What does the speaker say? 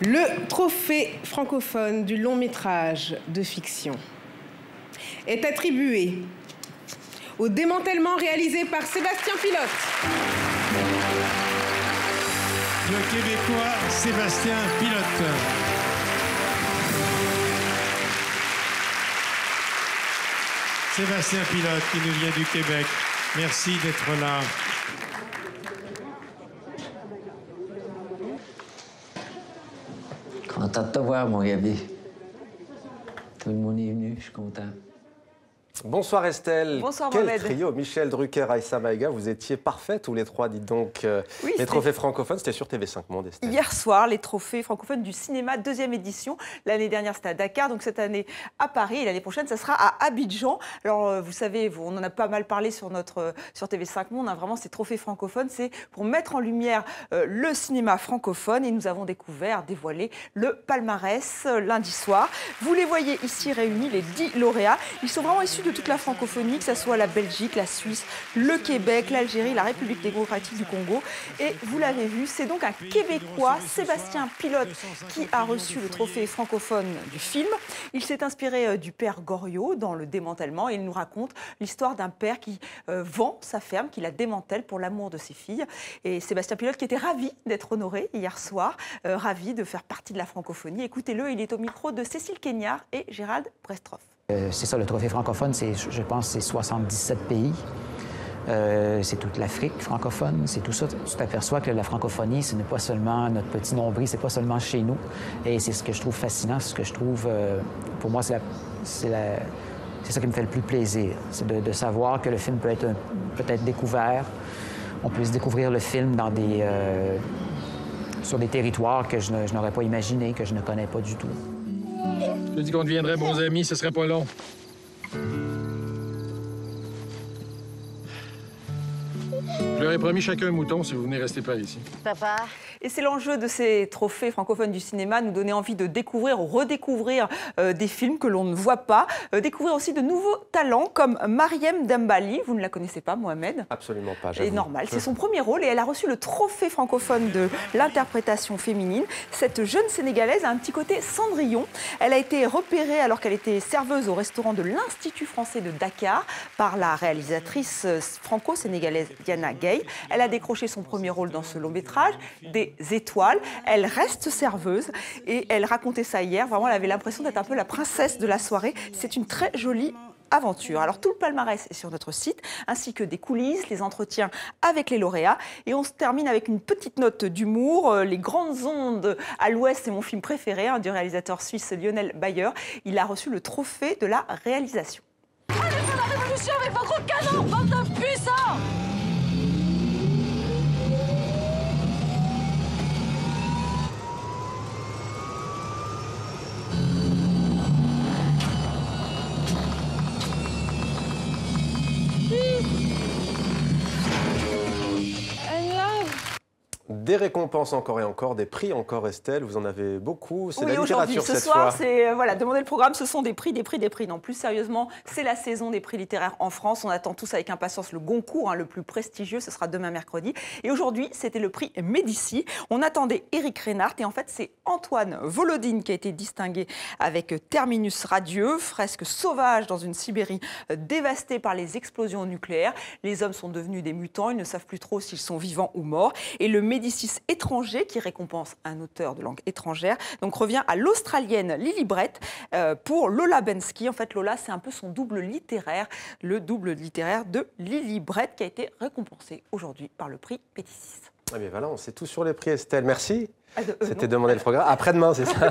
Le trophée francophone du long métrage de fiction est attribué au démantèlement réalisé par Sébastien Pilote. Le Québécois Sébastien Pilote. Sébastien Pilote qui nous vient du Québec. Merci d'être là. Content de te voir, mon Gabi. Tout le monde est venu, je suis content. Bonsoir Estelle. Bonsoir Quel Mohamed. trio, Michel Drucker, Aïssa Maïga, vous étiez parfaits tous les trois, dites donc. Oui, les trophées francophones, c'était sur TV5 Monde, Estelle. Hier soir, les trophées francophones du cinéma, deuxième édition. L'année dernière, c'était à Dakar, donc cette année à Paris. Et l'année prochaine, ça sera à Abidjan. Alors, vous savez, on en a pas mal parlé sur TV5 Monde. Hein, vraiment, ces trophées francophones, c'est pour mettre en lumière le cinéma francophone. Et nous avons dévoilé le palmarès lundi soir. Vous les voyez ici réunis, les 10 lauréats. Ils sont vraiment issus de toute la francophonie, que ce soit la Belgique, la Suisse, le Québec, l'Algérie, la République démocratique du Congo. Et vous l'avez vu, c'est donc un Québécois, Sébastien Pilote, qui a reçu le trophée francophone du film. Il s'est inspiré du père Goriot dans le démantèlement et il nous raconte l'histoire d'un père qui vend sa ferme, qui la démantèle pour l'amour de ses filles. Et Sébastien Pilote qui était ravi d'être honoré hier soir, ravi de faire partie de la francophonie. Écoutez-le, il est au micro de Cécile Kenyard et Gérald Brestroff. C'est ça, le trophée francophone, je pense, c'est 77 pays. C'est toute l'Afrique francophone, c'est tout ça. Tu t'aperçois que la francophonie, ce n'est pas seulement notre petit nombril, c'est pas seulement chez nous. Et c'est ce que je trouve fascinant, ce que je trouve, pour moi, c'est ça qui me fait le plus plaisir. C'est de savoir que le film peut être découvert. On peut se découvrir le film dans sur des territoires que je n'aurais pas imaginé, que je ne connais pas du tout. Je te dis qu'on deviendrait bons amis, ce serait pas long. Je leur ai promis chacun un mouton si vous venez rester par ici. Papa. Et c'est l'enjeu de ces trophées francophones du cinéma, nous donner envie de découvrir ou redécouvrir des films que l'on ne voit pas, découvrir aussi de nouveaux talents comme Mariem Dembali. Vous ne la connaissez pas, Mohamed? Absolument pas, C'est normal, c'est son premier rôle et elle a reçu le trophée francophone de l'interprétation féminine. Cette jeune Sénégalaise a un petit côté Cendrillon. Elle a été repérée alors qu'elle était serveuse au restaurant de l'Institut français de Dakar par la réalisatrice franco-sénégalaise Diana Gay. Elle a décroché son premier rôle dans ce long métrage, Des étoiles. Elle reste serveuse et elle racontait ça hier. Vraiment, elle avait l'impression d'être un peu la princesse de la soirée. C'est une très jolie aventure. Alors tout le palmarès est sur notre site, ainsi que des coulisses, les entretiens avec les lauréats. Et on se termine avec une petite note d'humour. Les grandes ondes à l'ouest, c'est mon film préféré du réalisateur suisse Lionel Bayer. Il a reçu le trophée de la réalisation. Allez faire la révolution avec vos gros canons, bande de puissants! Des récompenses encore et encore, des prix encore, Estelle. Vous en avez beaucoup. C'est Oui, la aujourd'hui, littérature ce cette soir, fois. c'est demander le programme, ce sont des prix. Non, plus sérieusement, c'est la saison des prix littéraires en France. On attend tous avec impatience le Goncourt, le plus prestigieux. Ce sera demain mercredi. Et aujourd'hui, c'était le prix Médicis. On attendait Éric Reinhardt et en fait, c'est Antoine Volodine qui a été distingué avec Terminus radieux, fresque sauvage dans une Sibérie dévastée par les explosions nucléaires. Les hommes sont devenus des mutants. Ils ne savent plus trop s'ils sont vivants ou morts. Et le Médicis étranger, qui récompense un auteur de langue étrangère, donc revient à l'Australienne Lily Brett pour Lola Bensky. En fait, Lola, c'est un peu son double littéraire, le double littéraire de Lily Brett, qui a été récompensé aujourd'hui par le prix Médicis. Ah bien voilà, on sait tout sur les prix, Estelle. Merci. Ah, C'était demander le programme. Après-demain, c'est ça.